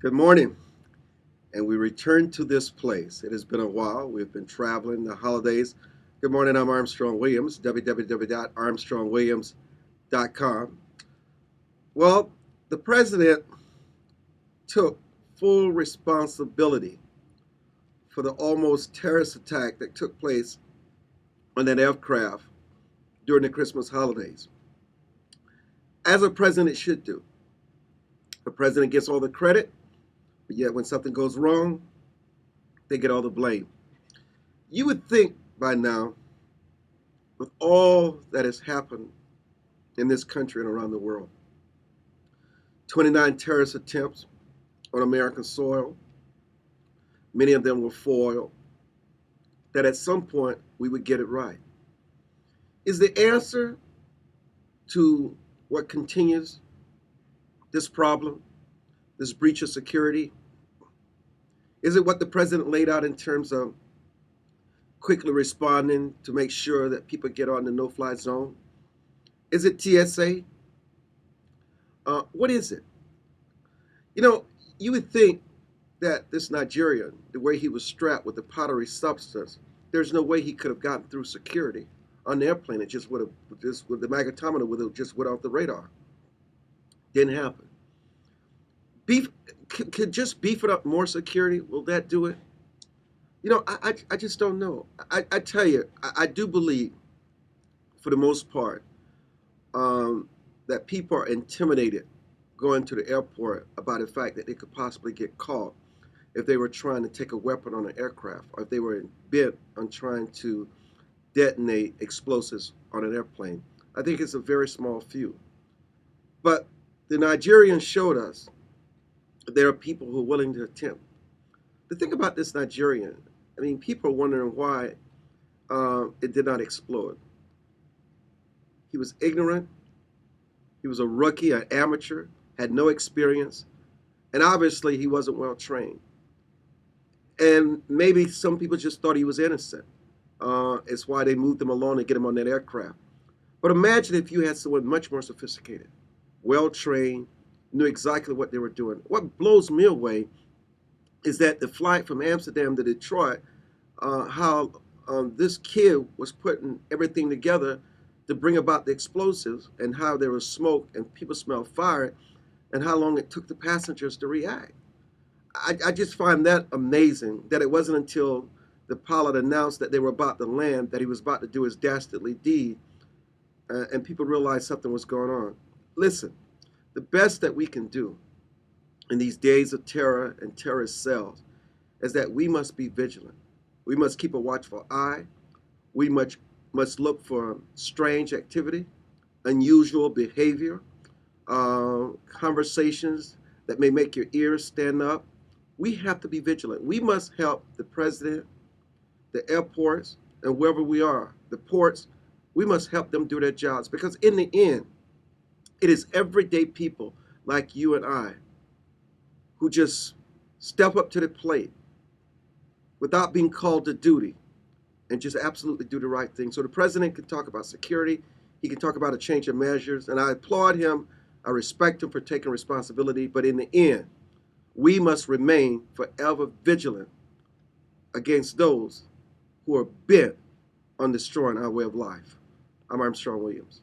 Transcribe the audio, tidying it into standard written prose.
Good morning, and we return to this place. It has been a while. We've been traveling the holidays. Good morning, I'm Armstrong Williams, www.armstrongwilliams.com. Well, the president took full responsibility for the almost terrorist attack that took place on that aircraft during the Christmas holidays, as a president should do. The president gets all the credit, but yet when something goes wrong, they get all the blame. You would think by now, with all that has happened in this country and around the world, 29 terrorist attempts on American soil, many of them were foiled, that at some point we would get it right. Is the answer to what continues this problem, this breach of security? Is it what the president laid out in terms of quickly responding to make sure that people get on the no-fly zone? Is it TSA? What is it? You know, you would think that this Nigerian, the way he was strapped with the powdery substance, there's no way he could have gotten through security on the airplane. It just would have, just with the magnetometer would have just went off the radar. Didn't happen. Beef could just beef it up more security. Will that do it? I just don't know. I tell you, I do believe, for the most part, that people are intimidated going to the airport about the fact that they could possibly get caught if they were trying to take a weapon on an aircraft, or if they were bent on trying to detonate explosives on an airplane. I think it's a very small few. But the Nigerians showed us there are people who are willing to attempt. The thing about this Nigerian, I mean, people are wondering why it did not explode. He was ignorant. He was a rookie, an amateur, had no experience, and obviously he wasn't well trained. And maybe some people just thought he was innocent. It's why they moved him along to get him on that aircraft. But imagine if you had someone much more sophisticated, well trained, knew exactly what they were doing. What blows me away is that the flight from Amsterdam to Detroit, how this kid was putting everything together to bring about the explosives, and how there was smoke and people smelled fire, and how long it took the passengers to react. I just find that amazing, that it wasn't until the pilot announced that they were about to land that he was about to do his dastardly deed, and people realized something was going on. Listen, the best that we can do in these days of terror and terrorist cells is that we must be vigilant. We must keep a watchful eye. We must look for strange activity, unusual behavior, conversations that may make your ears stand up. We have to be vigilant. We must help the president, the airports, and wherever we are, the ports. We must help them do their jobs, because in the end, it is everyday people like you and I who just step up to the plate without being called to duty and just absolutely do the right thing. So the president can talk about security. He can talk about a change of measures. And I applaud him. I respect him for taking responsibility. But in the end, we must remain forever vigilant against those who are bent on destroying our way of life. I'm Armstrong Williams.